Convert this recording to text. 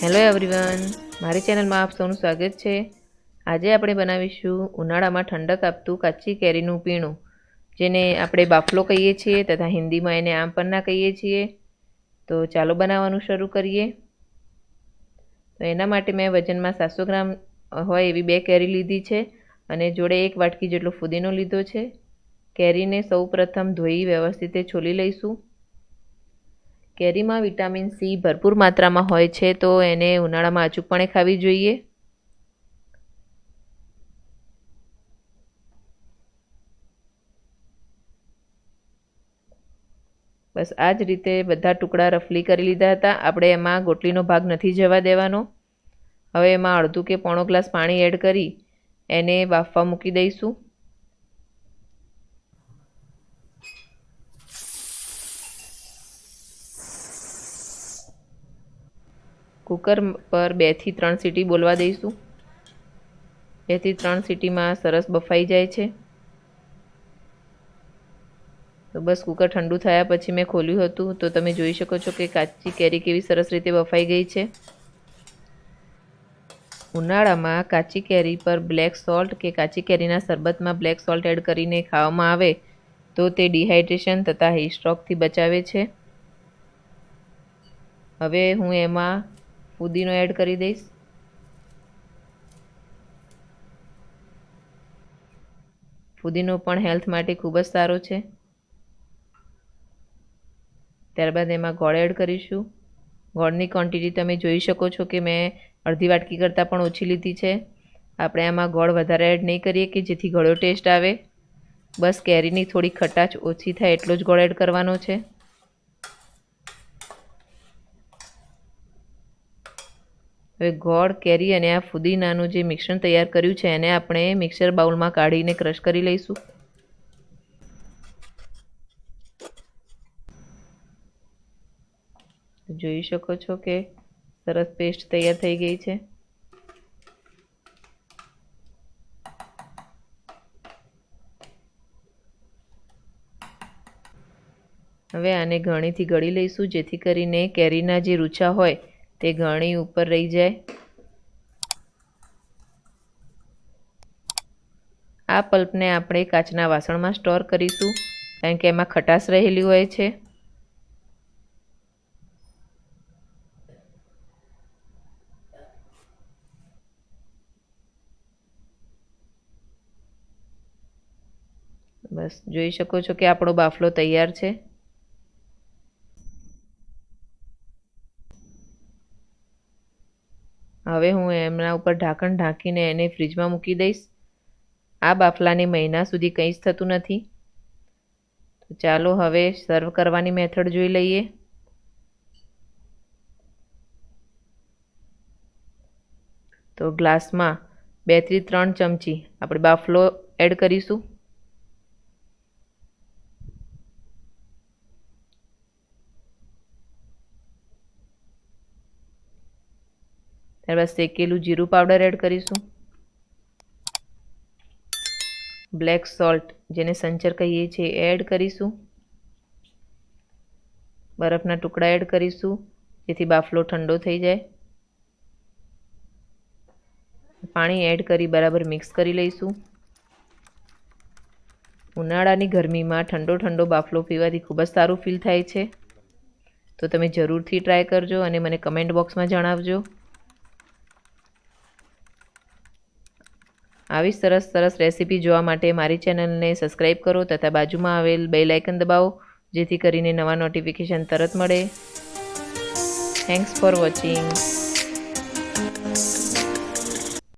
Hello everyone, મારી ચેનલમાં આપ સૌનું સ્વાગત છે। આજે આપણે બનાવીશું ઉનાળામાં ઠંડક આપતું કાચી કેરીનું પીણું, જેને આપણે બાફલો કહીએ છીએ તથા હિન્દીમાં એને આમ પન્ના કહીએ છીએ। તો ચાલો બનાવવાનું શરૂ કરીએ। તો એના માટે મેં વજનમાં 700 ગ્રામ હોય એવી 2 કેરી લીધી છે અને જોડે 1 વાટકી જેટલો ફુદીનો લીધો છે। કેરીને સૌપ્રથમ ધોઈ વ્યવસ્થિત છોલી લઈશું। કેરીમાં વિટામિન સી ભરપૂર માત્રામાં હોય છે, તો એને ઉનાળામાં અચૂકપણે ખાવી જોઈએ। બસ આ જ રીતે બધા ટુકડા રફલી કરી લીધા હતા। આપણે એમાં ગોટલીનો ભાગ નથી જવા દેવાનો। હવે એમાં અડધું કે પોણો ગ્લાસ પાણી એડ કરી એને બાફવા મૂકી દઈશું। કુકર પર 2 થી 3 સીટી બોલવા દઈશું। 2 થી 3 સીટીમાં સરસ બફાઈ જાય છે। તો બસ કુકર ઠંડુ થયા પછી મેં ખોલ્યું હતું, તો તમે જોઈ શકો છો કે કાચી કેરી કેવી સરસ રીતે બફાઈ ગઈ છે। ઉનાળામાં કાચી કેરી પર બ્લેક સોલ્ટ કે કાચી કેરીના શરબતમાં બ્લેક સોલ્ટ એડ કરીને ખાવામાં આવે તો તે ડિહાઇડ્રેશન તથા હીટ સ્ટ્રોકથી બચાવે છે। હવે હું એમાં ફુદીનો એડ કરી દઈશ। ફુદીનો પણ હેલ્થ માટે ખૂબ જ સારો છે। ત્યારબાદ એમાં ગોળ એડ કરીશું। ગોળની ક્વોન્ટિટી તમે જોઈ શકો છો કે મેં અડધી વાટકી કરતાં પણ ઓછી લીધી છે। આપણે આમાં ગોળ વધારે એડ નહીં કરીએ કે જેથી ગળ્યો ટેસ્ટ આવે। બસ કેરીની થોડી ખટાશ ઓછી થાય એટલો જ ગોળ એડ કરવાનો છે। હવે ગોળ, કેરી અને આ ફુદીનાનું જે મિશ્રણ તૈયાર કર્યું છે એને આપણે મિક્સર બાઉલમાં કાઢીને ક્રશ કરી લઈશું। જોઈ શકો છો કે સરસ પેસ્ટ તૈયાર થઈ ગઈ છે। હવે આને ગળણીથી ગળી લઈશું, જેથી કરીને કેરીના જે રૂચા હોય તે ગળણી ઉપર રહી જાય। આ પલ્પને આપણે કાચના વાસણમાં સ્ટોર કરીશું, કારણ કે એમાં ખટાશ રહેલી હોય છે। બસ જોઈ શકો છો કે આપણો બાફલો તૈયાર છે। હવે હું એમના ઉપર ઢાંકણ ઢાંકીને એને ફ્રીજમાં મૂકી દઈશ। આ બાફલાને મહિના સુધી કંઈ જ થતું નથી। તો ચાલો હવે સર્વ કરવાની મેથડ જોઈ લઈએ। તો ગ્લાસમાં 2 થી 3 ચમચી આપણે બાફલો એડ કરીશું। ત્યારબાદ શેકેલું જીરું પાવડર એડ કરીશું। બ્લેક સોલ્ટ, જેને સંચર કહીએ છીએ, એડ કરીશું। બરફના ટુકડા એડ કરીશું, જેથી બાફલો ઠંડો થઈ જાય। પાણી એડ કરી બરાબર મિક્સ કરી લઈશું। ઉનાળાની ગરમીમાં ઠંડો ઠંડો બાફલો પીવાથી ખૂબ જ સારું ફીલ થાય છે। તો તમે જરૂરથી ટ્રાય કરજો અને મને કમેન્ટ બોક્સમાં જણાવજો। આવી સરસ રેસીપી જોવા માટે મારી ચેનલને સબસ્ક્રાઈબ કરો તથા બાજુમાં આવેલ બેલ આઇકન દબાવો, જેથી કરીને નવા નોટિફિકેશન તરત મળે। Thanks for watching.